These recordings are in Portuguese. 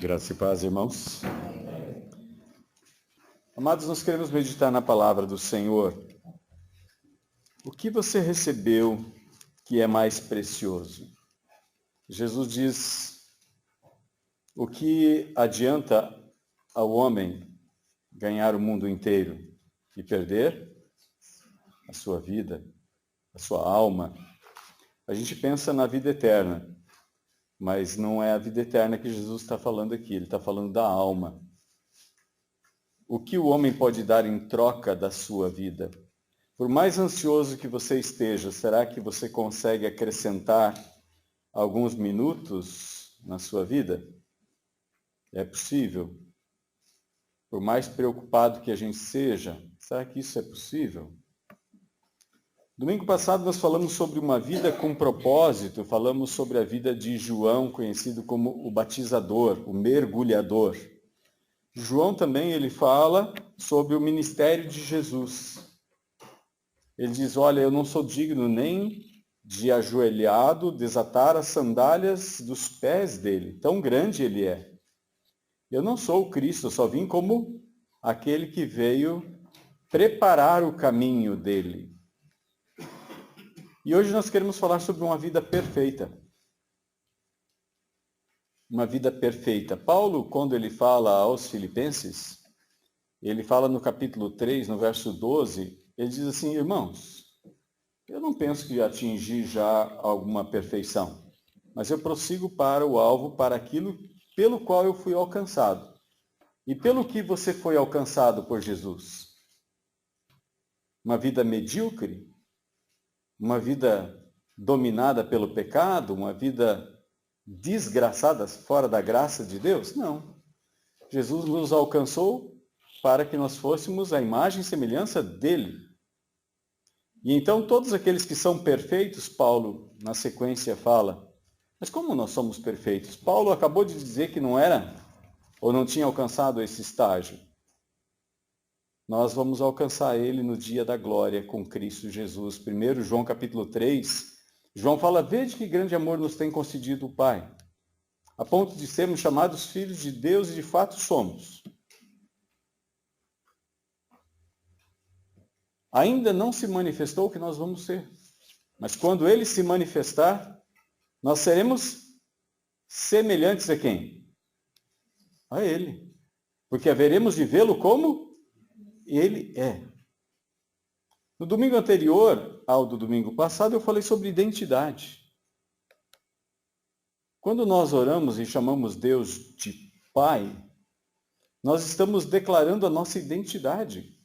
Graça e paz, irmãos. Amados, nós queremos meditar na palavra do Senhor. O que você recebeu que é mais precioso? Jesus diz: o que adianta ao homem ganhar o mundo inteiro e perder a sua vida, a sua alma? A gente pensa na vida eterna, mas não é a vida eterna que Jesus está falando aqui, ele está falando da alma. O que o homem pode dar em troca da sua vida? Por mais ansioso que você esteja, será que você consegue acrescentar alguns minutos na sua vida? É possível. Por mais preocupado que a gente seja, será que isso é possível? Domingo passado nós falamos sobre uma vida com propósito, falamos sobre a vida de João, conhecido como o batizador, o mergulhador. João também ele fala sobre o ministério de Jesus. Ele diz: olha, eu não sou digno nem de ajoelhado desatar as sandálias dos pés dele, tão grande ele é. Eu não sou o Cristo, eu só vim como aquele que veio preparar o caminho dele. E hoje nós queremos falar sobre uma vida perfeita. Uma vida perfeita. Paulo, quando ele fala aos Filipenses, ele fala no capítulo 3, no verso 12, ele diz assim: irmãos, eu não penso que atingi já alguma perfeição, mas eu prossigo para o alvo, para aquilo pelo qual eu fui alcançado. E pelo que você foi alcançado por Jesus? Uma vida medíocre? Uma vida dominada pelo pecado? Uma vida desgraçada, fora da graça de Deus? Não. Jesus nos alcançou para que nós fôssemos a imagem e semelhança dele. E então todos aqueles que são perfeitos, Paulo na sequência fala, mas como nós somos perfeitos? Paulo acabou de dizer que não era ou não tinha alcançado esse estágio. Nós vamos alcançar ele no dia da glória com Cristo Jesus. 1 João capítulo 3, João fala: vede que grande amor nos tem concedido o Pai, a ponto de sermos chamados filhos de Deus, e de fato somos. Ainda não se manifestou o que nós vamos ser, mas quando ele se manifestar, nós seremos semelhantes a quem? A ele, porque haveremos de vê-lo como ele é. No domingo anterior ao do domingo passado, eu falei sobre identidade. Quando nós oramos e chamamos Deus de Pai, nós estamos declarando a nossa identidade.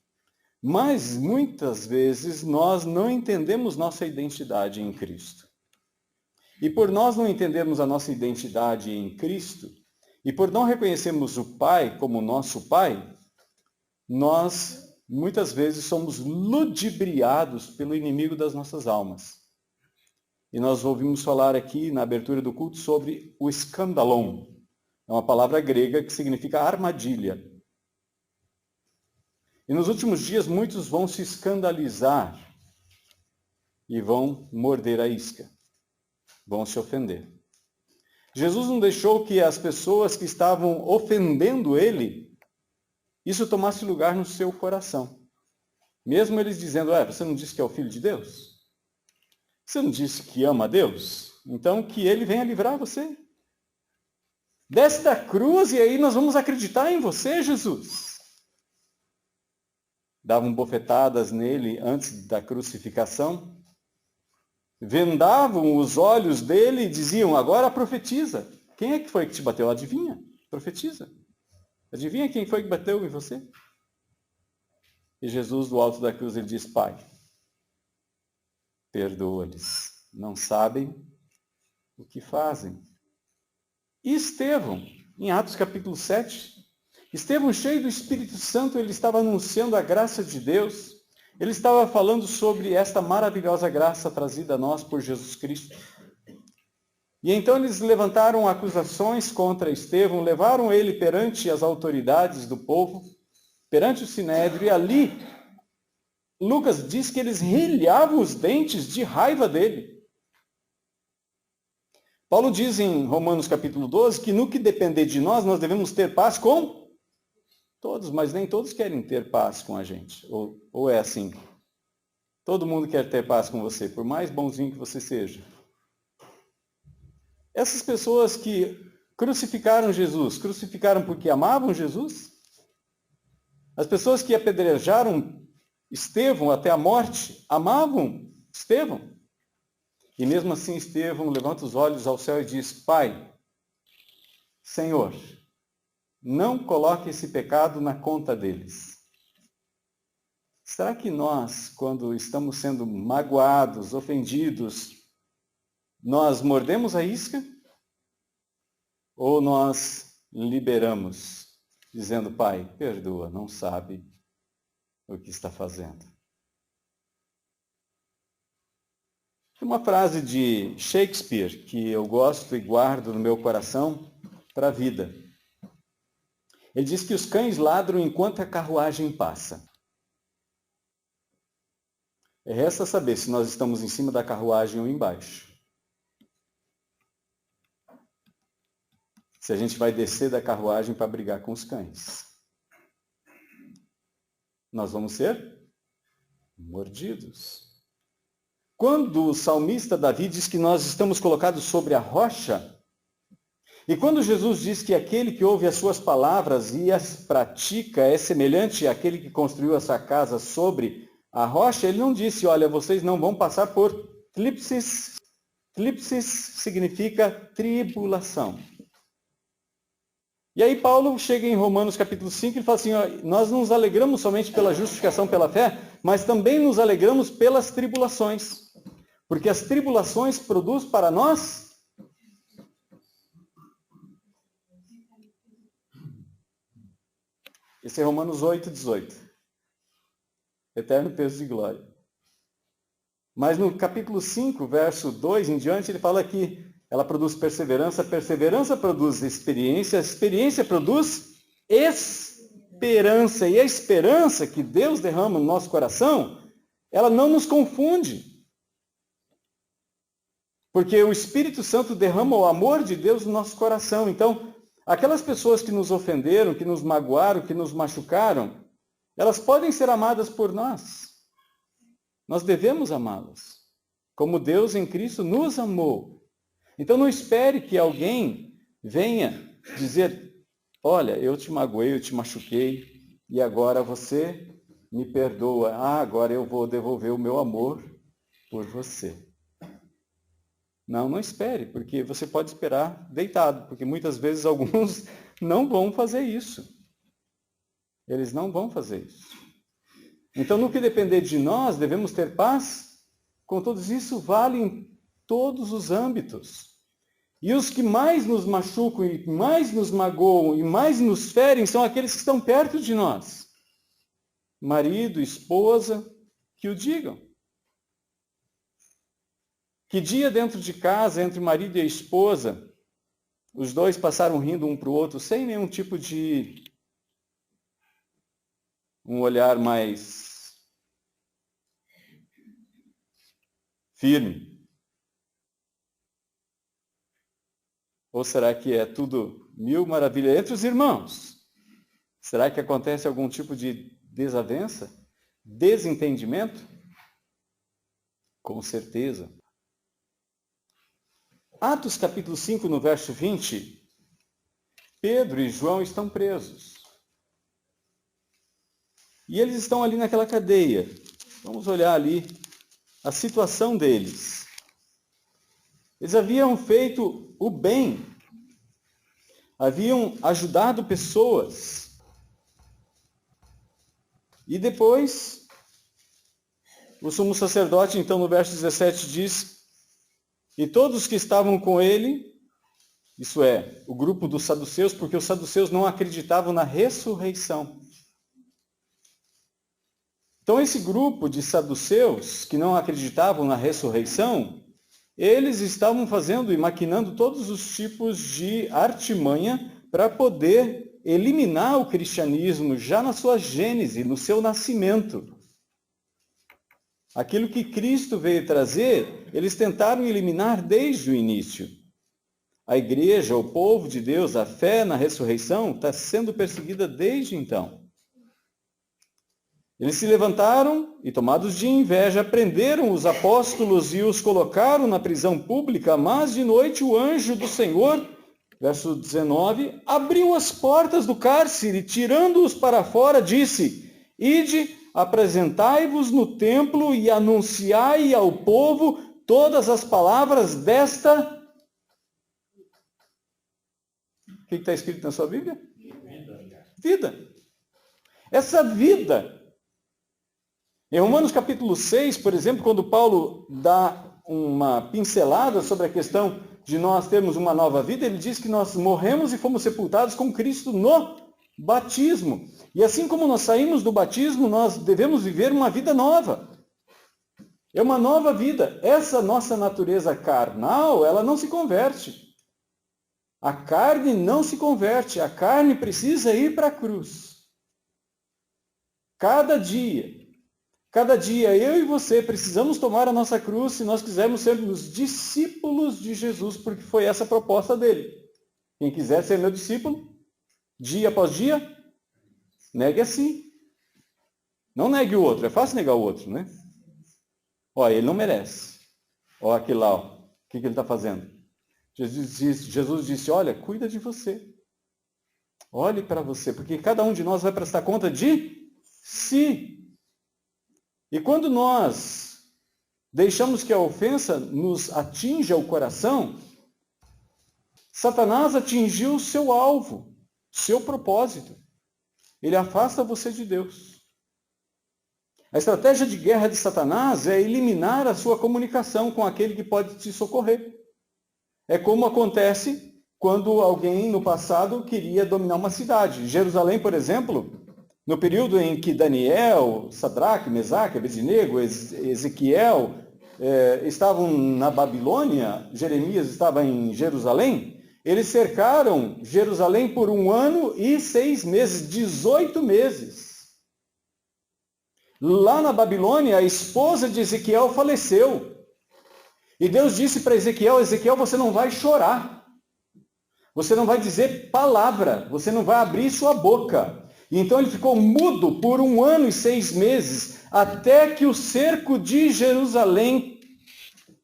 Mas, muitas vezes, nós não entendemos nossa identidade em Cristo. E por nós não entendermos a nossa identidade em Cristo, e por não reconhecermos o Pai como nosso Pai, nós, muitas vezes, somos ludibriados pelo inimigo das nossas almas. E nós ouvimos falar aqui, na abertura do culto, sobre o escandalon. É uma palavra grega que significa armadilha. E nos últimos dias, muitos vão se escandalizar e vão morder a isca, vão se ofender. Jesus não deixou que as pessoas que estavam ofendendo ele, isso tomasse lugar no seu coração. Mesmo eles dizendo: você não disse que é o Filho de Deus? Você não disse que ama a Deus? Então que ele venha livrar você. Desce da cruz e aí nós vamos acreditar em você, Jesus. Davam bofetadas nele antes da crucificação, vendavam os olhos dele e diziam: agora profetiza. Quem é que foi que te bateu? Adivinha? Profetiza. Adivinha quem foi que bateu em você? E Jesus, do alto da cruz, ele diz: Pai, perdoa-lhes, não sabem o que fazem. E Estevão, em Atos capítulo 7, Estevão, cheio do Espírito Santo, ele estava anunciando a graça de Deus, ele estava falando sobre esta maravilhosa graça trazida a nós por Jesus Cristo. E então eles levantaram acusações contra Estevão, levaram ele perante as autoridades do povo, perante o Sinédrio, e ali Lucas diz que eles rilhavam os dentes de raiva dele. Paulo diz em Romanos capítulo 12 que no que depender de nós, nós devemos ter paz com todos, mas nem todos querem ter paz com a gente. Ou é assim? Todo mundo quer ter paz com você, por mais bonzinho que você seja. Essas pessoas que crucificaram Jesus, crucificaram porque amavam Jesus? As pessoas que apedrejaram Estevão até a morte, amavam Estevão? E mesmo assim Estevão levanta os olhos ao céu e diz: Pai, Senhor, não coloque esse pecado na conta deles. Será que nós, quando estamos sendo magoados, ofendidos, nós mordemos a isca? Ou nós liberamos, dizendo: Pai, perdoa, não sabe o que está fazendo? Tem uma frase de Shakespeare que eu gosto e guardo no meu coração para a vida. Ele diz que os cães ladram enquanto a carruagem passa. Resta saber se nós estamos em cima da carruagem ou embaixo. Se a gente vai descer da carruagem para brigar com os cães. Nós vamos ser mordidos. Quando o salmista Davi diz que nós estamos colocados sobre a rocha, e quando Jesus diz que aquele que ouve as suas palavras e as pratica é semelhante àquele que construiu essa casa sobre a rocha, ele não disse: olha, vocês não vão passar por tlipsis. Tlipsis significa tribulação. E aí Paulo chega em Romanos capítulo 5 e fala assim: ó, nós não nos alegramos somente pela justificação pela fé, mas também nos alegramos pelas tribulações. Porque as tribulações produzem para nós esse é Romanos 8, 18. Eterno peso de glória. Mas no capítulo 5, verso 2 em diante, ele fala que ela produz perseverança, perseverança produz experiência, experiência produz esperança. E a esperança que Deus derrama no nosso coração, ela não nos confunde. Porque o Espírito Santo derrama o amor de Deus no nosso coração. Então, aquelas pessoas que nos ofenderam, que nos magoaram, que nos machucaram, elas podem ser amadas por nós. Nós devemos amá-las, como Deus em Cristo nos amou. Então não espere que alguém venha dizer: olha, eu te magoei, eu te machuquei, e agora você me perdoa. Ah, agora eu vou devolver o meu amor por você. Não, não espere, porque você pode esperar deitado, porque muitas vezes alguns não vão fazer isso. Eles não vão fazer isso. Então, no que depender de nós, devemos ter paz com todos. Isso vale em todos os âmbitos. E os que mais nos machucam, e mais nos magoam, e mais nos ferem, são aqueles que estão perto de nós. Marido, esposa, que o digam. Que dia dentro de casa, entre o marido e a esposa, os dois passaram rindo um para o outro, sem nenhum tipo de um olhar mais firme? Ou será que é tudo mil maravilhas entre os irmãos? Será que acontece algum tipo de desavença? Desentendimento? Com certeza. Atos capítulo 5, no verso 20, Pedro e João estão presos. E eles estão ali naquela cadeia. Vamos olhar ali a situação deles. Eles haviam feito o bem, haviam ajudado pessoas. E depois, o sumo sacerdote, então, no verso 17, diz: e todos que estavam com ele, isso é, o grupo dos saduceus, porque os saduceus não acreditavam na ressurreição. Então, esse grupo de saduceus, que não acreditavam na ressurreição, eles estavam fazendo e maquinando todos os tipos de artimanha para poder eliminar o cristianismo já na sua gênese, no seu nascimento. Aquilo que Cristo veio trazer, eles tentaram eliminar desde o início. A igreja, o povo de Deus, a fé na ressurreição, está sendo perseguida desde então. Eles se levantaram e, tomados de inveja, prenderam os apóstolos e os colocaram na prisão pública, mas de noite o anjo do Senhor, verso 19, abriu as portas do cárcere, tirando-os para fora, disse: Ide, apresentai-vos no templo e anunciai ao povo todas as palavras desta... O que está escrito na sua Bíblia? Vida. Essa vida. Em Romanos capítulo 6, por exemplo, quando Paulo dá uma pincelada sobre a questão de nós termos uma nova vida, ele diz que nós morremos e fomos sepultados com Cristo no batismo. E assim como nós saímos do batismo, nós devemos viver uma vida nova. É uma nova vida. Essa nossa natureza carnal, ela não se converte. A carne não se converte. A carne precisa ir para a cruz. Cada dia eu e você precisamos tomar a nossa cruz se nós quisermos sermos discípulos de Jesus, porque foi essa a proposta dele. Quem quiser ser meu discípulo, dia após dia, negue a si. Não negue o outro, é fácil negar o outro, né? Olha, ele não merece. Olha aquele lá, ó. O que ele está fazendo? Jesus disse, olha, cuida de você. Olhe para você, porque cada um de nós vai prestar conta de si. E quando nós deixamos que a ofensa nos atinja o coração, Satanás atingiu o seu alvo, seu propósito. Ele afasta você de Deus. A estratégia de guerra de Satanás é eliminar a sua comunicação com aquele que pode te socorrer. É como acontece quando alguém no passado queria dominar uma cidade. Jerusalém, por exemplo, no período em que Daniel, Sadraque, Mesaque, Abednego, Ezequiel estavam na Babilônia, Jeremias estava em Jerusalém, eles cercaram Jerusalém por 1 ano e 6 meses, 18 meses. Lá na Babilônia, a esposa de Ezequiel faleceu. E Deus disse para Ezequiel, Ezequiel, você não vai chorar. Você não vai dizer palavra, você não vai abrir sua boca. E então ele ficou mudo por 1 ano e 6 meses, até que o cerco de Jerusalém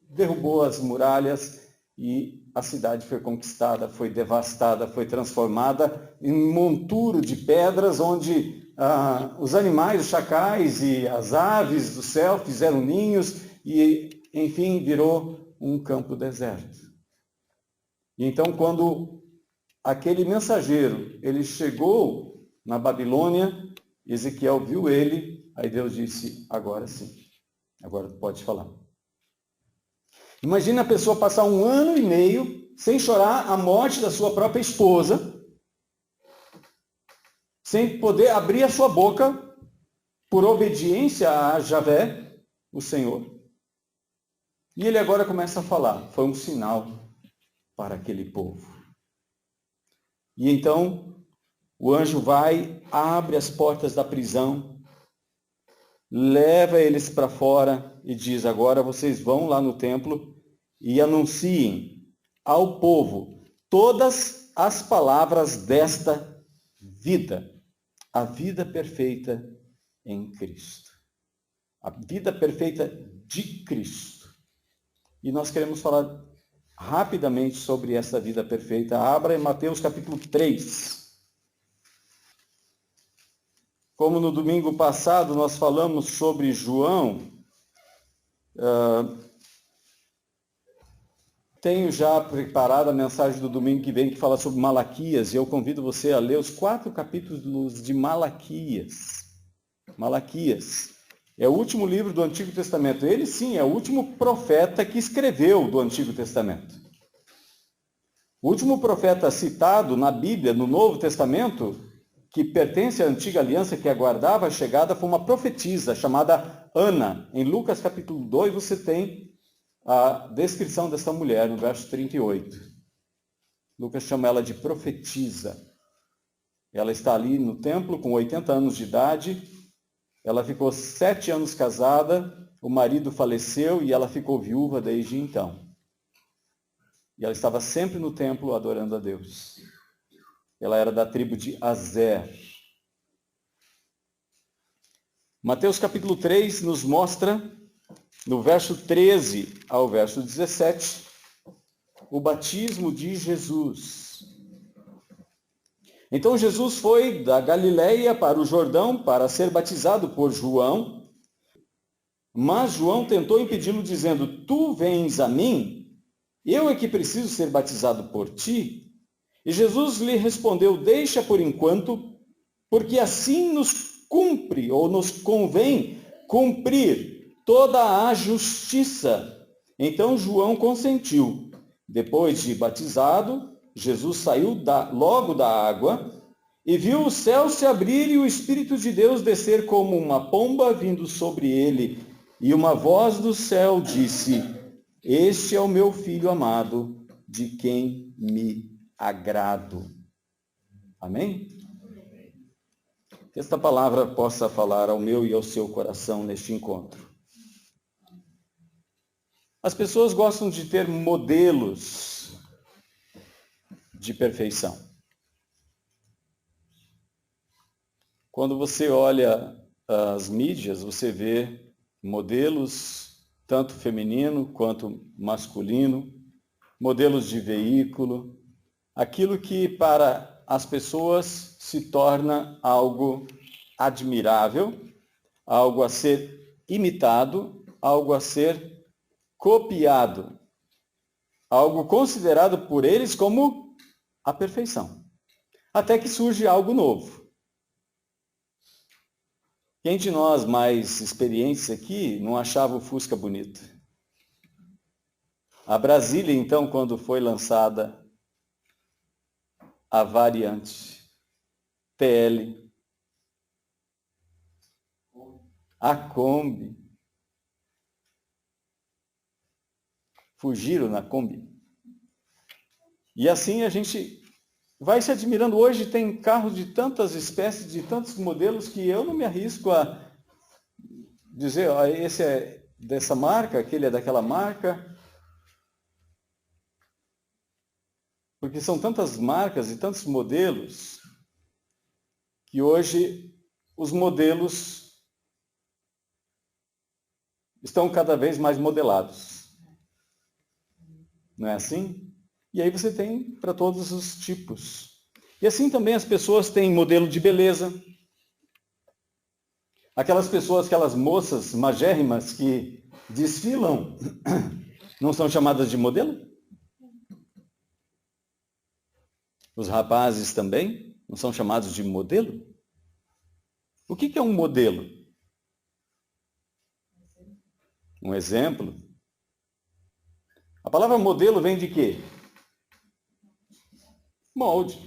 derrubou as muralhas e a cidade foi conquistada, foi devastada, foi transformada em um monturo de pedras, onde os animais, os chacais e as aves do céu fizeram ninhos e, enfim, virou um campo deserto. E então, quando aquele mensageiro, ele chegou na Babilônia, Ezequiel viu ele, aí Deus disse, agora sim, agora tu pode falar. Imagina a pessoa passar 1 ano e meio sem chorar a morte da sua própria esposa, sem poder abrir a sua boca por obediência a Javé, o Senhor. E ele agora começa a falar, foi um sinal para aquele povo. E então o anjo vai, abre as portas da prisão, leva eles para fora e diz, agora vocês vão lá no templo e anunciem ao povo todas as palavras desta vida, a vida perfeita em Cristo. A vida perfeita de Cristo. E nós queremos falar rapidamente sobre essa vida perfeita. Abra em Mateus capítulo 3. Como no domingo passado nós falamos sobre João, tenho já preparado a mensagem do domingo que vem que fala sobre Malaquias, e eu convido você a ler os 4 capítulos de Malaquias. Malaquias é o último livro do Antigo Testamento. Ele sim é o último profeta que escreveu do Antigo Testamento. O último profeta citado na Bíblia, no Novo Testamento, que pertence à antiga aliança, que aguardava a chegada, foi uma profetisa chamada Ana. Em Lucas capítulo 2 você tem a descrição dessa mulher, no verso 38. Lucas chama ela de profetisa. Ela está ali no templo com 80 anos de idade. Ela ficou 7 anos casada, o marido faleceu e ela ficou viúva desde então. E ela estava sempre no templo adorando a Deus. Ela era da tribo de Azer. Mateus capítulo 3 nos mostra, no verso 13 ao verso 17, o batismo de Jesus. Então Jesus foi da Galileia para o Jordão para ser batizado por João, mas João tentou impedi-lo dizendo: tu vens a mim, eu é que preciso ser batizado por ti? E Jesus lhe respondeu: deixa por enquanto, porque assim nos cumpre ou nos convém cumprir toda a justiça. Então João consentiu. Depois de batizado, Jesus saiu logo da água e viu o céu se abrir e o Espírito de Deus descer como uma pomba vindo sobre ele. E uma voz do céu disse: este é o meu filho amado, de quem me agrado. Amém? Que esta palavra possa falar ao meu e ao seu coração neste encontro. As pessoas gostam de ter modelos de perfeição. Quando você olha as mídias, você vê modelos, tanto feminino quanto masculino, modelos de veículo, aquilo que para as pessoas se torna algo admirável, algo a ser imitado, algo a ser copiado, algo considerado por eles como a perfeição. Até que surge algo novo. Quem de nós mais experientes aqui não achava o Fusca bonito? A Brasília, então, quando foi lançada a variante TL, a Kombi, fugiram na Kombi. E assim a gente vai se admirando. Hoje tem carros de tantas espécies, de tantos modelos, que eu não me arrisco a dizer, ó, esse é dessa marca, aquele é daquela marca. Porque são tantas marcas e tantos modelos que hoje os modelos estão cada vez mais modelados. Não é assim? E aí você tem para todos os tipos. E assim também as pessoas têm modelo de beleza. Aquelas pessoas, aquelas moças magérrimas que desfilam, não são chamadas de modelo? Os rapazes também não são chamados de modelo? O que é um modelo? Um exemplo? A palavra modelo vem de quê? Molde.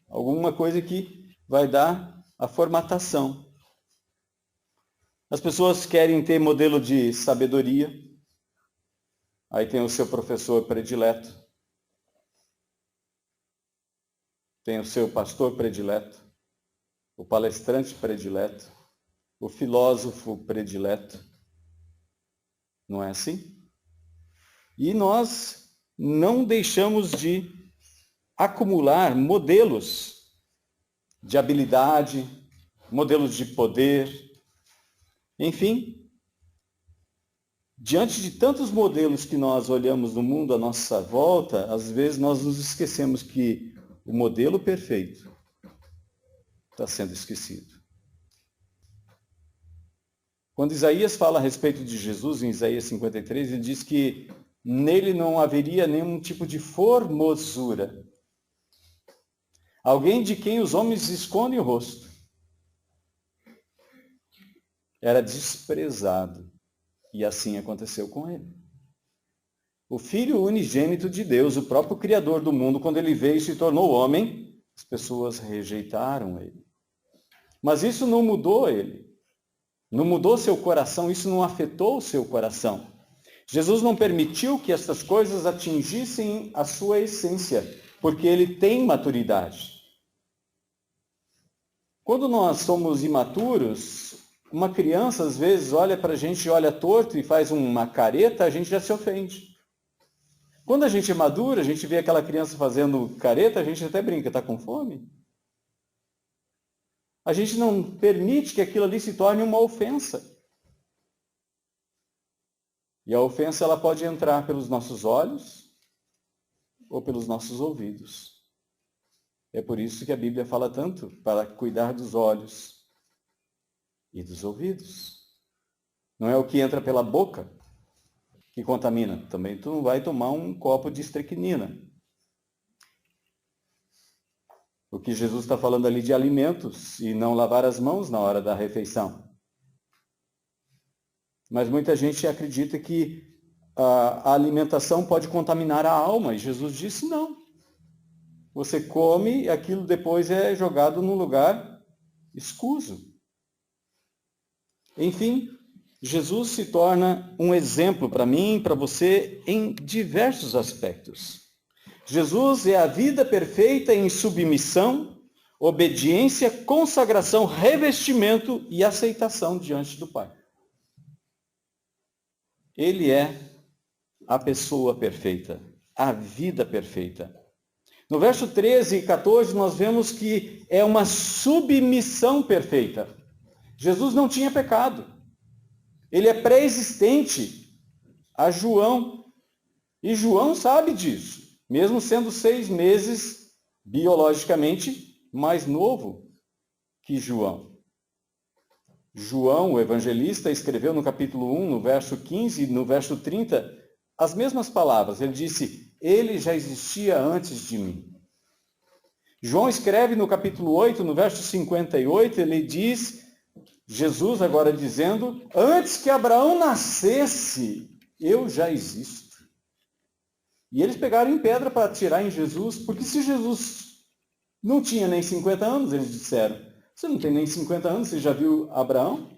Alguma coisa que vai dar a formatação. As pessoas querem ter modelo de sabedoria. Aí tem o seu professor predileto. Tem o seu pastor predileto. O palestrante predileto. O filósofo predileto. Não é assim? E nós não deixamos de acumular modelos de habilidade, modelos de poder, enfim. Diante de tantos modelos que nós olhamos no mundo à nossa volta, às vezes nós nos esquecemos que o modelo perfeito está sendo esquecido. Quando Isaías fala a respeito de Jesus, em Isaías 53, ele diz que nele não haveria nenhum tipo de formosura. Alguém de quem os homens escondem o rosto. Era desprezado. E assim aconteceu com ele. O Filho unigênito de Deus, o próprio Criador do mundo, quando ele veio e se tornou homem, as pessoas rejeitaram ele. Mas isso não mudou ele. Não mudou seu coração, isso não afetou o seu coração. Jesus não permitiu que essas coisas atingissem a sua essência, porque ele tem maturidade. Quando nós somos imaturos, uma criança às vezes olha para a gente, olha torto e faz uma careta, a gente já se ofende. Quando a gente é maduro, a gente vê aquela criança fazendo careta, a gente até brinca, está com fome? A gente não permite que aquilo ali se torne uma ofensa. E a ofensa ela pode entrar pelos nossos olhos ou pelos nossos ouvidos. É por isso que a Bíblia fala tanto para cuidar dos olhos e dos ouvidos. Não é o que entra pela boca que contamina. Também tu não vai tomar um copo de estricnina. O que Jesus está falando ali de alimentos e não lavar as mãos na hora da refeição. Mas muita gente acredita que a alimentação pode contaminar a alma. E Jesus disse não. Você come e aquilo depois é jogado num lugar escuso. Enfim, Jesus se torna um exemplo para mim e para você em diversos aspectos. Jesus é a vida perfeita em submissão, obediência, consagração, revestimento e aceitação diante do Pai. Ele é a pessoa perfeita, a vida perfeita. No verso 13 e 14 nós vemos que é uma submissão perfeita. Jesus não tinha pecado. Ele é pré-existente a João. E João sabe disso, mesmo sendo 6 meses biologicamente mais novo que João. João, o evangelista, escreveu no capítulo 1, no verso 15 e no verso 30, as mesmas palavras. Ele disse, ele já existia antes de mim. João escreve no capítulo 8, no verso 58, ele diz, Jesus agora dizendo, antes que Abraão nascesse, eu já existo. E eles pegaram em pedra para atirar em Jesus, porque se Jesus não tinha nem 50 anos, eles disseram, você não tem nem 50 anos, você já viu Abraão?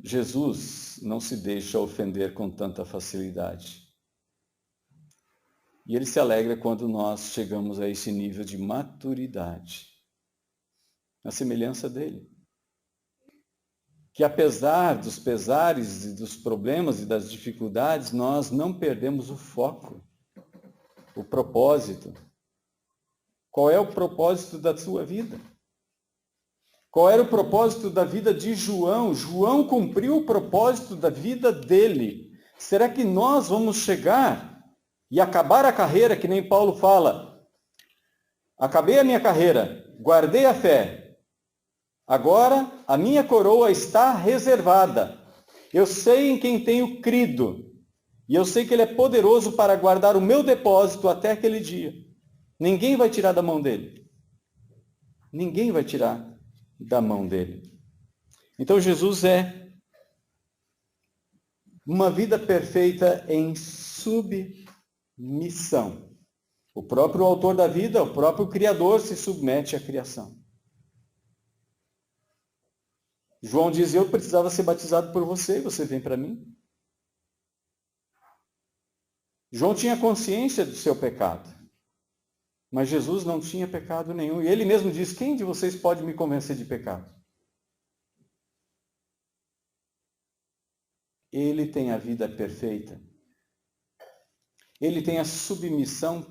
Jesus não se deixa ofender com tanta facilidade. E ele se alegra quando nós chegamos a esse nível de maturidade, na semelhança dele. Que apesar dos pesares e dos problemas e das dificuldades, nós não perdemos o foco, o propósito. Qual é o propósito da sua vida? Qual era o propósito da vida de João? João cumpriu o propósito da vida dele. Será que nós vamos chegar e acabar a carreira, que nem Paulo fala? Acabei a minha carreira, guardei a fé. Agora a minha coroa está reservada. Eu sei em quem tenho crido. E eu sei que ele é poderoso para guardar o meu depósito até aquele dia. Ninguém vai tirar da mão dele. Ninguém vai tirar da mão dele. Então Jesus é uma vida perfeita em submissão. O próprio autor da vida, o próprio Criador se submete à criação. João diz, eu precisava ser batizado por você, e você vem para mim? João tinha consciência do seu pecado. Mas Jesus não tinha pecado nenhum. E ele mesmo diz, quem de vocês pode me convencer de pecado? Ele tem a vida perfeita. Ele tem a submissão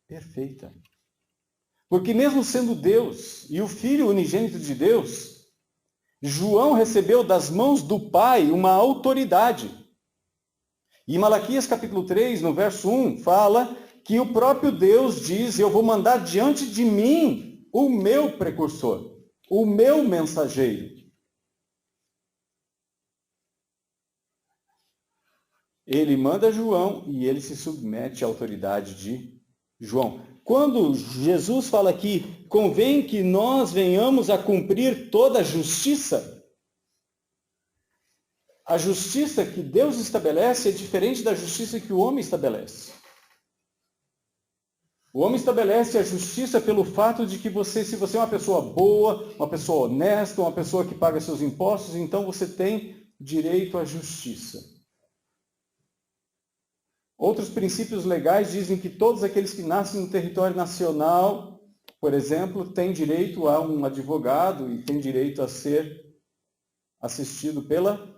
perfeita. Porque mesmo sendo Deus e o Filho unigênito de Deus, João recebeu das mãos do Pai uma autoridade. E Malaquias capítulo 3, no verso 1, fala que o próprio Deus diz, eu vou mandar diante de mim o meu precursor, o meu mensageiro. Ele manda João e ele se submete à autoridade de João. Quando Jesus fala aqui, convém que nós venhamos a cumprir toda a justiça que Deus estabelece é diferente da justiça que o homem estabelece. O homem estabelece a justiça pelo fato de que se você é uma pessoa boa, uma pessoa honesta, uma pessoa que paga seus impostos, então você tem direito à justiça. Outros princípios legais dizem que todos aqueles que nascem no território nacional, por exemplo, têm direito a um advogado e têm direito a ser assistido pela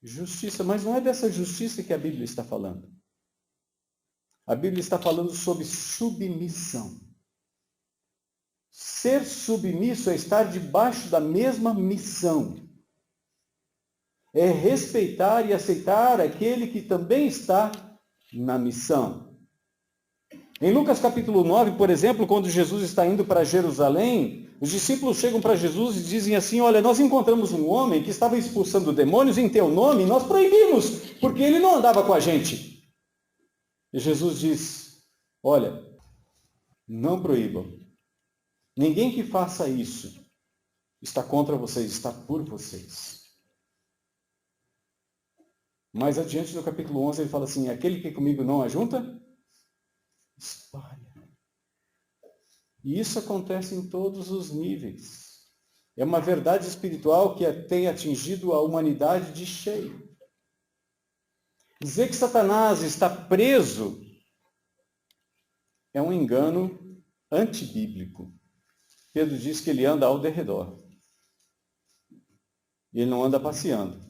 Justiça, mas não é dessa justiça que a Bíblia está falando. A Bíblia está falando sobre submissão. Ser submisso é estar debaixo da mesma missão. É respeitar e aceitar aquele que também está na missão. Em Lucas capítulo 9, por exemplo, quando Jesus está indo para Jerusalém, os discípulos chegam para Jesus e dizem assim: olha, nós encontramos um homem que estava expulsando demônios em teu nome e nós proibimos, porque ele não andava com a gente. E Jesus diz: olha, não proíbam. Ninguém que faça isso está contra vocês, está por vocês. Mais adiante no capítulo 11 ele fala assim: aquele que comigo não ajunta, espalha. E isso acontece em todos os níveis. É uma verdade espiritual que tem atingido a humanidade de cheio. Dizer que Satanás está preso é um engano antibíblico. Pedro diz que ele anda ao derredor. Ele não anda passeando.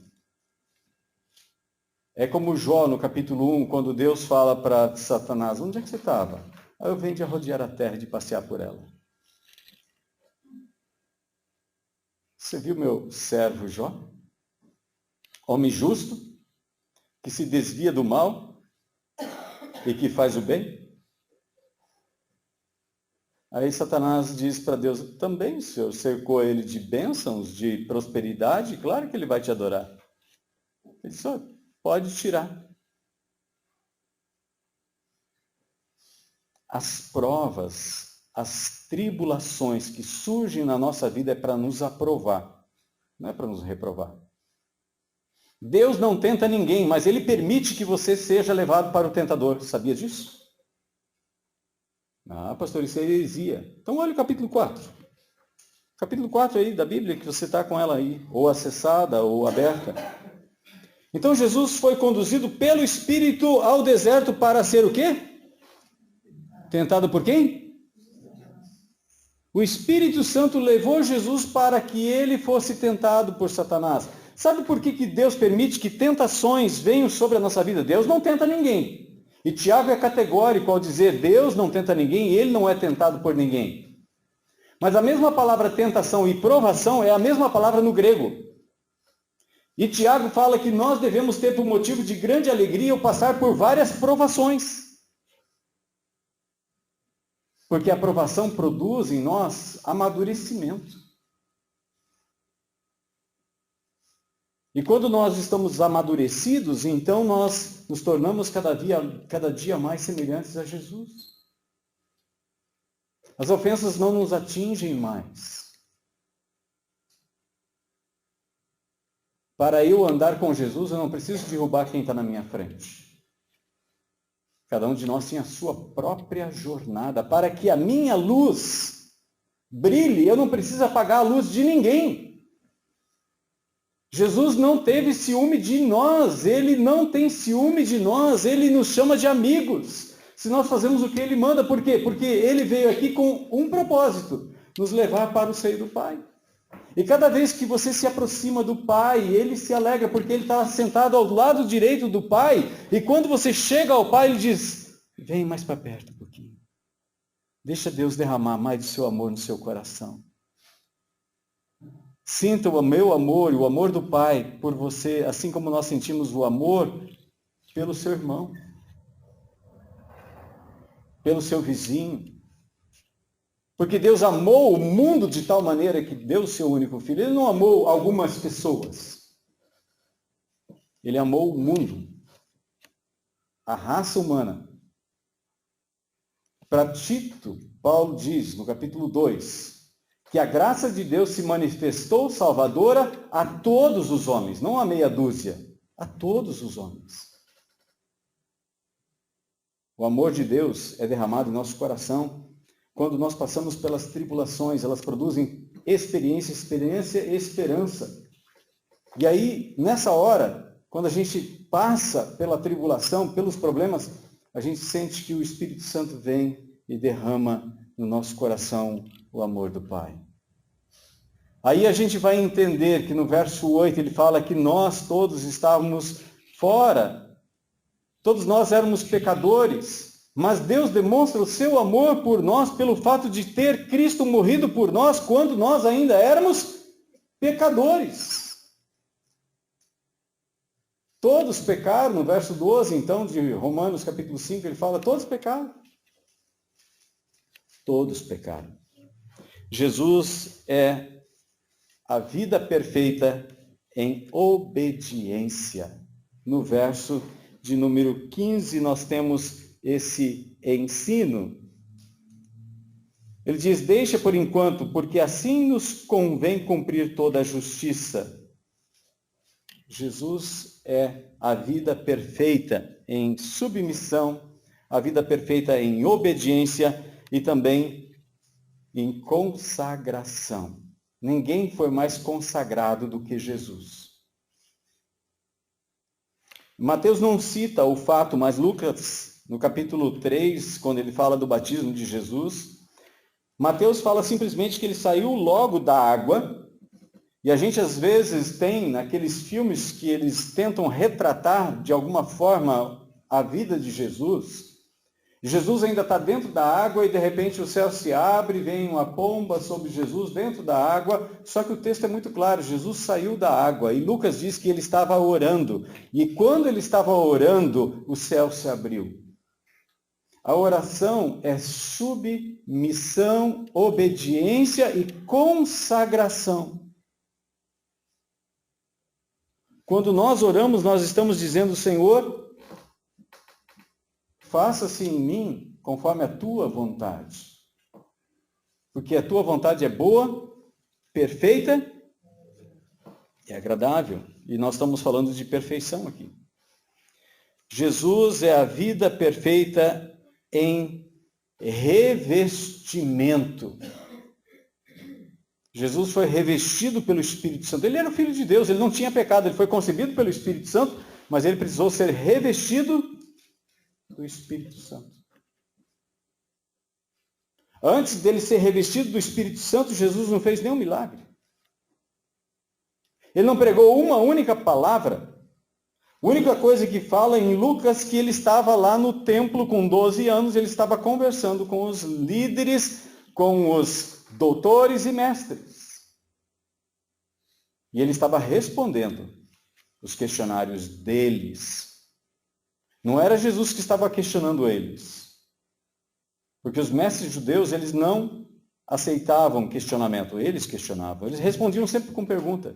É como Jó, no capítulo 1, quando Deus fala para Satanás: onde é que você estava? Aí eu venho de rodear a terra, de passear por ela. Você viu meu servo Jó? Homem justo, que se desvia do mal e que faz o bem? Aí Satanás diz para Deus: também o Senhor cercou ele de bênçãos, de prosperidade, claro que ele vai te adorar. Ele disse: pode tirar. As provas, as tribulações que surgem na nossa vida é para nos aprovar, não é para nos reprovar. Deus não tenta ninguém, mas Ele permite que você seja levado para o tentador. Sabia disso? Ah, pastor, isso é heresia. Então olha o capítulo 4. Capítulo 4 aí da Bíblia, que você está com ela aí, ou acessada, ou aberta. Então Jesus foi conduzido pelo Espírito ao deserto para ser o quê? Tentado por quem? O Espírito Santo levou Jesus para que ele fosse tentado por Satanás. Sabe por que Deus permite que tentações venham sobre a nossa vida? Deus não tenta ninguém. E Tiago é categórico ao dizer: Deus não tenta ninguém, ele não é tentado por ninguém. Mas a mesma palavra tentação e provação é a mesma palavra no grego. E Tiago fala que nós devemos ter por motivo de grande alegria o passar por várias provações. Porque a provação produz em nós amadurecimento. E quando nós estamos amadurecidos, então nós nos tornamos cada dia mais semelhantes a Jesus. As ofensas não nos atingem mais. Para eu andar com Jesus, eu não preciso derrubar quem está na minha frente. Cada um de nós tem a sua própria jornada. Para que a minha luz brilhe, eu não preciso apagar a luz de ninguém. Jesus não teve ciúme de nós, Ele não tem ciúme de nós, Ele nos chama de amigos. Se nós fazemos o que Ele manda, por quê? Porque Ele veio aqui com um propósito, nos levar para o seio do Pai. E cada vez que você se aproxima do Pai, Ele se alegra, porque Ele está sentado ao lado direito do Pai, e quando você chega ao Pai, Ele diz: vem mais para perto um pouquinho. Deixa Deus derramar mais do seu amor no seu coração. Sinta o meu amor e o amor do Pai por você, assim como nós sentimos o amor pelo seu irmão, pelo seu vizinho. Porque Deus amou o mundo de tal maneira que deu o seu único filho. Ele não amou algumas pessoas. Ele amou o mundo, a raça humana. Para Tito, Paulo diz, no capítulo 2, que a graça de Deus se manifestou salvadora a todos os homens, não a meia dúzia, a todos os homens. O amor de Deus é derramado em nosso coração quando nós passamos pelas tribulações. Elas produzem experiência e esperança. E aí, nessa hora, quando a gente passa pela tribulação, pelos problemas, a gente sente que o Espírito Santo vem e derrama no nosso coração o amor do Pai. Aí a gente vai entender que no verso 8 ele fala que nós todos estávamos fora, todos nós éramos pecadores, mas Deus demonstra o seu amor por nós pelo fato de ter Cristo morrido por nós quando nós ainda éramos pecadores. Todos pecaram, no verso 12, então, de Romanos capítulo 5, ele fala, todos pecaram. Todos pecaram. Jesus é a vida perfeita em obediência. No verso de número 15, nós temos esse ensino. Ele diz, deixa por enquanto, porque assim nos convém cumprir toda a justiça. Jesus é a vida perfeita em submissão, a vida perfeita em obediência e também em consagração. Ninguém foi mais consagrado do que Jesus. Mateus não cita o fato, mas Lucas, no capítulo 3, quando ele fala do batismo de Jesus, Mateus fala simplesmente que ele saiu logo da água. E a gente às vezes tem naqueles filmes que eles tentam retratar de alguma forma a vida de Jesus. Jesus ainda está dentro da água e de repente o céu se abre, vem uma pomba sobre Jesus dentro da água. Só que o texto é muito claro, Jesus saiu da água e Lucas diz que ele estava orando. E quando ele estava orando, o céu se abriu. A oração é submissão, obediência e consagração. Quando nós oramos, nós estamos dizendo, Senhor, faça-se em mim conforme a tua vontade. Porque a tua vontade é boa, perfeita e agradável. E nós estamos falando de perfeição aqui. Jesus é a vida perfeita em revestimento. Jesus foi revestido pelo Espírito Santo. Ele era o Filho de Deus, ele não tinha pecado, ele foi concebido pelo Espírito Santo, mas ele precisou ser revestido do Espírito Santo. Antes dele ser revestido do Espírito Santo, Jesus não fez nenhum milagre. Ele não pregou uma única palavra. A única coisa que fala em Lucas que ele estava lá no templo com 12 anos, ele estava conversando com os líderes, com os doutores e mestres. E ele estava respondendo os questionários deles. Não era Jesus que estava questionando eles. Porque os mestres judeus, eles não aceitavam questionamento. Eles questionavam. Eles respondiam sempre com pergunta.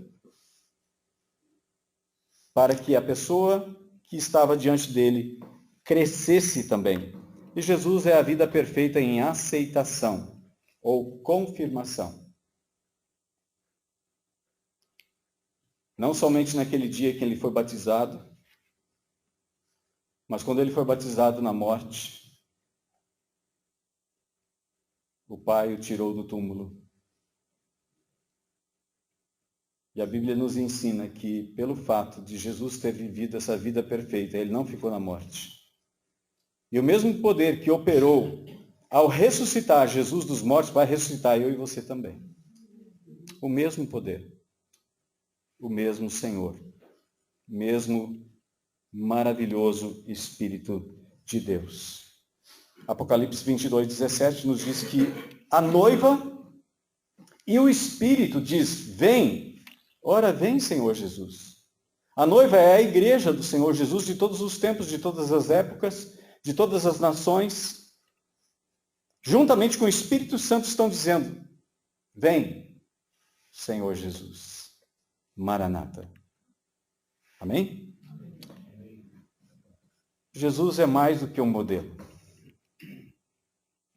Para que a pessoa que estava diante dele crescesse também. E Jesus é a vida perfeita em aceitação ou confirmação. Não somente naquele dia que ele foi batizado, mas quando ele foi batizado na morte, o Pai o tirou do túmulo. E a Bíblia nos ensina que, pelo fato de Jesus ter vivido essa vida perfeita, ele não ficou na morte. E o mesmo poder que operou ao ressuscitar Jesus dos mortos, vai ressuscitar eu e você também. O mesmo poder. O mesmo Senhor. O mesmo maravilhoso Espírito de Deus. Apocalipse 22:17 nos diz que a noiva e o Espírito diz, vem. Ora, vem, Senhor Jesus. A noiva é a igreja do Senhor Jesus de todos os tempos, de todas as épocas, de todas as nações. Juntamente com o Espírito Santo estão dizendo, vem, Senhor Jesus. Maranata. Amém? Jesus é mais do que um modelo.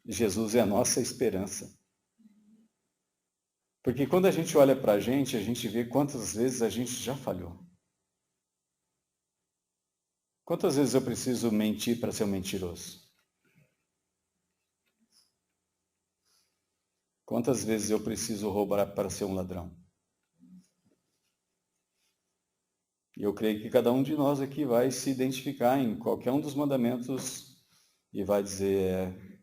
Jesus é a nossa esperança. Porque quando a gente olha para a gente vê quantas vezes a gente já falhou. Quantas vezes eu preciso mentir para ser um mentiroso? Quantas vezes eu preciso roubar para ser um ladrão? E eu creio que cada um de nós aqui vai se identificar em qualquer um dos mandamentos e vai dizer,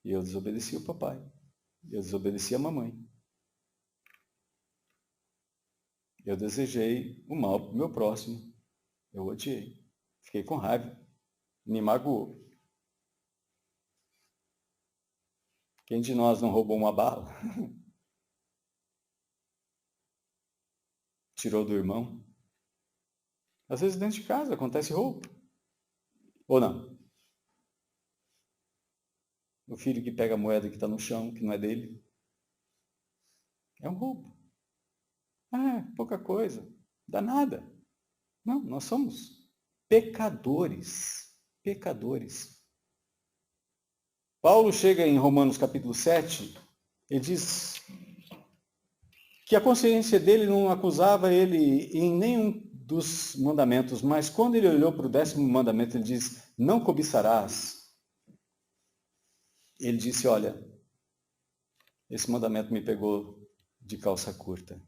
eu desobedeci o papai, eu desobedeci a mamãe. Eu desejei o mal para o meu próximo. Eu odiei. Fiquei com raiva. Me magoou. Quem de nós não roubou uma bala? Tirou do irmão? Às vezes dentro de casa acontece roubo. Ou não? O filho que pega a moeda que está no chão, que não é dele. É um roubo. Ah, pouca coisa. Dá nada. Não, nós somos pecadores. Pecadores. Paulo chega em Romanos capítulo 7, ele diz que a consciência dele não acusava ele em nenhum dos mandamentos, mas quando ele olhou para o 10º mandamento, ele diz, não cobiçarás. Ele disse, olha, esse mandamento me pegou de calça curta.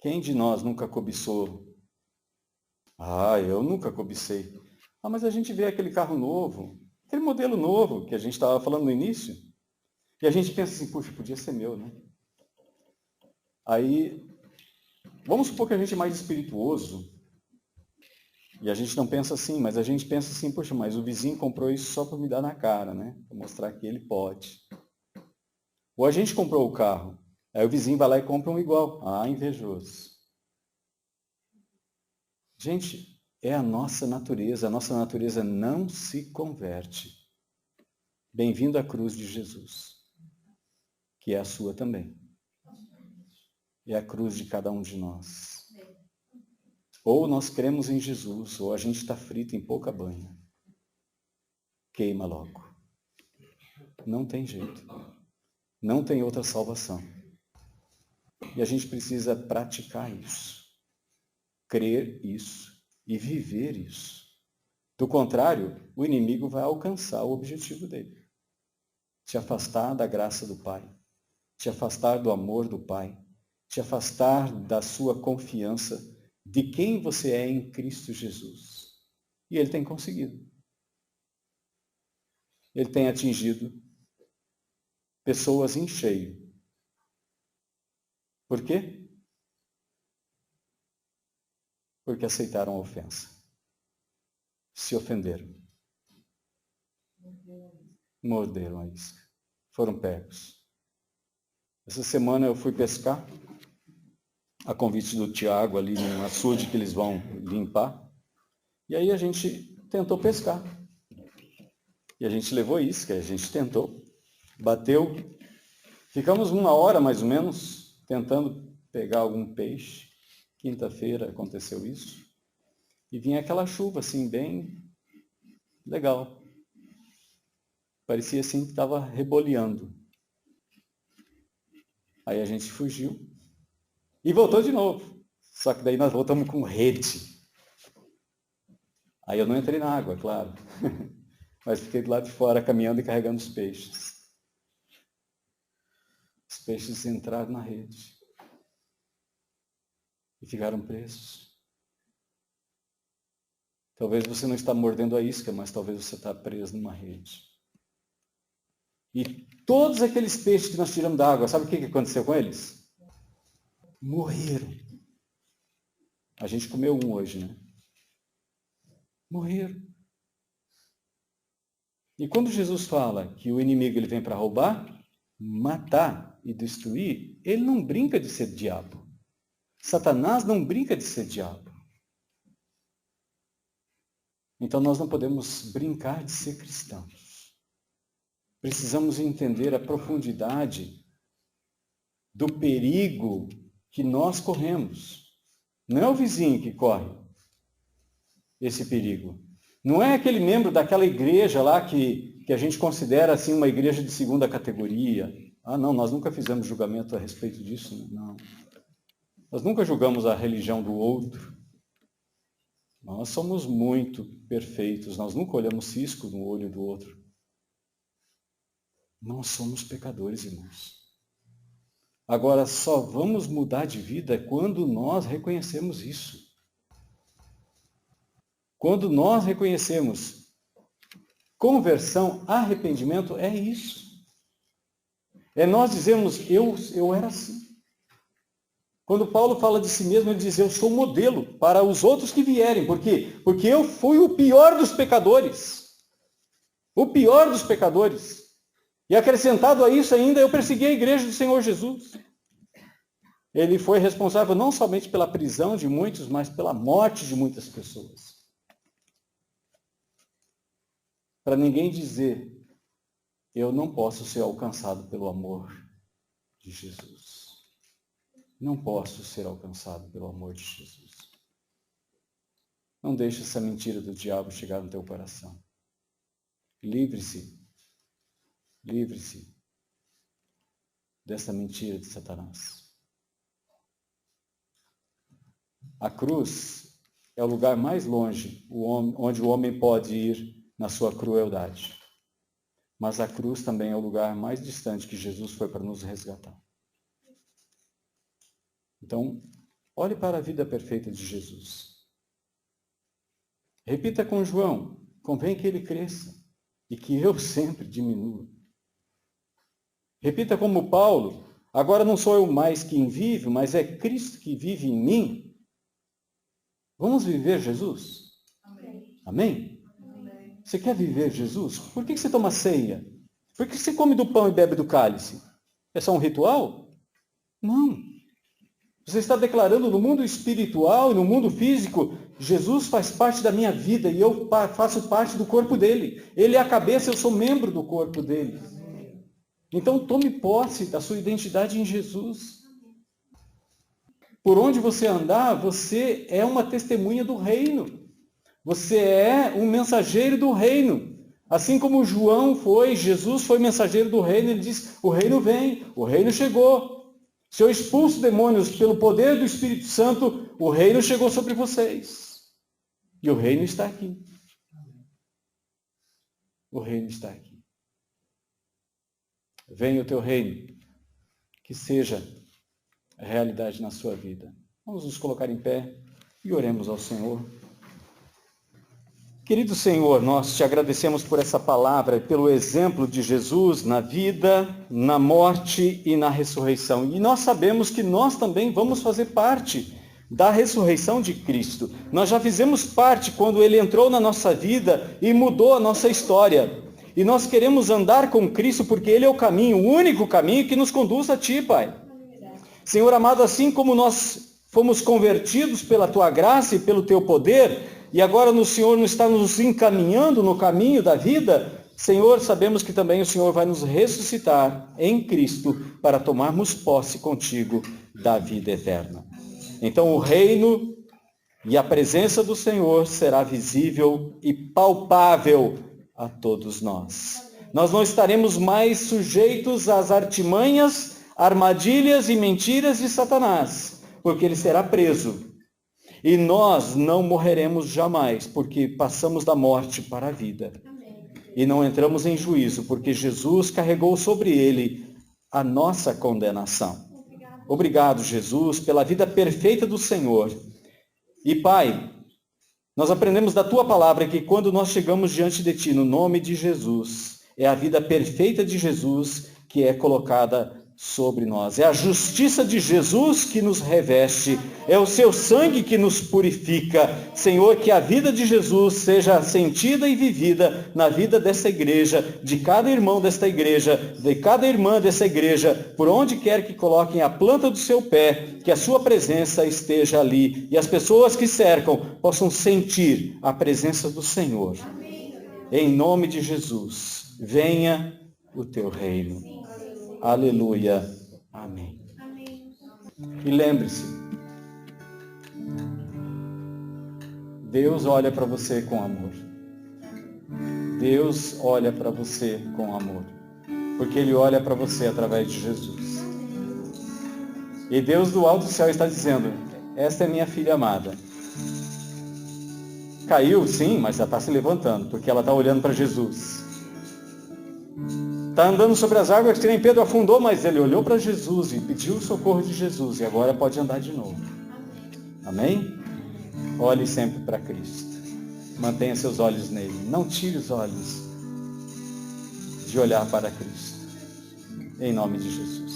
Quem de nós nunca cobiçou? Ah, eu nunca cobicei. Ah, mas a gente vê aquele carro novo, aquele modelo novo que a gente estava falando no início, e a gente pensa assim, puxa, podia ser meu, né? Aí, vamos supor que a gente é mais espirituoso, e a gente não pensa assim, mas a gente pensa assim, poxa, mas o vizinho comprou isso só para me dar na cara, né? Para mostrar que ele pode. Ou a gente comprou o carro, aí o vizinho vai lá e compra um igual. Ah, invejoso. Gente, é a nossa natureza não se converte. Bem-vindo à cruz de Jesus, que é a sua também. É a cruz de cada um de nós. Ou nós cremos em Jesus, ou a gente está frito em pouca banha. Queima logo. Não tem jeito. Não tem outra salvação. E a gente precisa praticar isso. Crer isso e viver isso. Do contrário, o inimigo vai alcançar o objetivo dele. Te afastar da graça do Pai. Te afastar do amor do Pai. Te afastar da sua confiança de quem você é em Cristo Jesus. E ele tem conseguido. Ele tem atingido pessoas em cheio. Por quê? Porque aceitaram a ofensa. Se ofenderam. Morderam a isca. Foram pegos. Essa semana eu fui pescar, a convite do Tiago ali no açude que eles vão limpar. E aí a gente tentou pescar. E a gente levou isca, a gente tentou. Bateu. Ficamos 1 hora mais ou menos tentando pegar algum peixe. Quinta-feira aconteceu isso. E vinha aquela chuva assim, bem legal. Parecia assim que estava reboleando. Aí a gente fugiu e voltou de novo. Só que daí nós voltamos com rede. Aí eu não entrei na água, claro. Mas fiquei do lado de fora caminhando e carregando os peixes. Os peixes entraram na rede. E ficaram presos. Talvez você não está mordendo a isca, mas talvez você está preso numa rede. E todos aqueles peixes que nós tiramos da água, sabe o que aconteceu com eles? Morreram. A gente comeu um hoje, né? Morreram. E quando Jesus fala que o inimigo ele vem para roubar, matar e destruir, ele não brinca de ser diabo. Satanás não brinca de ser diabo. Então nós não podemos brincar de ser cristãos. Precisamos entender a profundidade do perigo que nós corremos. Não é o vizinho que corre esse perigo. Não é aquele membro daquela igreja lá que a gente considera assim uma igreja de segunda categoria. Ah, não, nós nunca fizemos julgamento a respeito disso. Não. Nós nunca julgamos a religião do outro. Nós somos muito perfeitos. Nós nunca olhamos cisco no olho do outro. Nós somos pecadores, irmãos. Agora, só vamos mudar de vida quando nós reconhecemos isso. Quando nós reconhecemos conversão, arrependimento, é isso. É nós dizermos, eu era assim. Quando Paulo fala de si mesmo, ele diz, eu sou modelo para os outros que vierem. Por quê? Porque eu fui o pior dos pecadores. O pior dos pecadores. E acrescentado a isso ainda, eu persegui a igreja do Senhor Jesus. Ele foi responsável não somente pela prisão de muitos, mas pela morte de muitas pessoas. Para ninguém dizer, eu não posso ser alcançado pelo amor de Jesus. Não posso ser alcançado pelo amor de Jesus. Não deixe essa mentira do diabo chegar no teu coração. Livre-se. Livre-se dessa mentira de Satanás. A cruz é o lugar mais longe onde o homem pode ir na sua crueldade. Mas a cruz também é o lugar mais distante que Jesus foi para nos resgatar. Então, olhe para a vida perfeita de Jesus. Repita com João, convém que ele cresça e que eu sempre diminua. Repita como Paulo, agora não sou eu mais quem vive, mas é Cristo que vive em mim. Vamos viver Jesus? Amém? Amém? Amém. Você quer viver Jesus? Por que você toma ceia? Por que você come do pão e bebe do cálice? É só um ritual? Não. Você está declarando no mundo espiritual e no mundo físico, Jesus faz parte da minha vida e eu faço parte do corpo dele. Ele é a cabeça, eu sou membro do corpo dele. Então tome posse da sua identidade em Jesus. Por onde você andar, você é uma testemunha do reino. Você é um mensageiro do reino. Assim como João foi, Jesus foi mensageiro do reino, ele diz, o reino vem, o reino chegou. Se eu expulso demônios pelo poder do Espírito Santo, o reino chegou sobre vocês. E o reino está aqui. O reino está aqui. Venha o teu reino, que seja a realidade na sua vida. Vamos nos colocar em pé e oremos ao Senhor. Querido Senhor, nós te agradecemos por essa palavra, pelo exemplo de Jesus na vida, na morte e na ressurreição. E nós sabemos que nós também vamos fazer parte da ressurreição de Cristo. Nós já fizemos parte quando ele entrou na nossa vida e mudou a nossa história. E nós queremos andar com Cristo porque ele é o caminho, o único caminho que nos conduz a ti, Pai. Senhor amado, assim como nós fomos convertidos pela tua graça e pelo teu poder, e agora o Senhor nos está nos encaminhando no caminho da vida, Senhor, sabemos que também o Senhor vai nos ressuscitar em Cristo para tomarmos posse contigo da vida eterna. Então o reino e a presença do Senhor será visível e palpável a todos nós. Nós não estaremos mais sujeitos às artimanhas, armadilhas e mentiras de Satanás, porque ele será preso. E nós não morreremos jamais, porque passamos da morte para a vida. E não entramos em juízo, porque Jesus carregou sobre ele a nossa condenação. Obrigado, Jesus, pela vida perfeita do Senhor. E, Pai, nós aprendemos da tua palavra que quando nós chegamos diante de ti, no nome de Jesus, é a vida perfeita de Jesus que é colocada sobre nós. É a justiça de Jesus que nos reveste, é o seu sangue que nos purifica. Senhor, que a vida de Jesus seja sentida e vivida na vida dessa igreja, de cada irmão desta igreja, de cada irmã dessa igreja, por onde quer que coloquem a planta do seu pé, que a sua presença esteja ali e as pessoas que cercam possam sentir a presença do Senhor. Em nome de Jesus, venha o teu reino. Aleluia. Amém. E lembre-se, Deus olha para você com amor. Deus olha para você com amor. Porque Ele olha para você através de Jesus. E Deus do alto do céu está dizendo, esta é minha filha amada. Caiu, sim, mas ela está se levantando, porque ela está olhando para Jesus. Está andando sobre as águas que nem Pedro afundou, mas ele olhou para Jesus e pediu o socorro de Jesus. E agora pode andar de novo. Amém? Olhe sempre para Cristo. Mantenha seus olhos nele. Não tire os olhos de olhar para Cristo. Em nome de Jesus.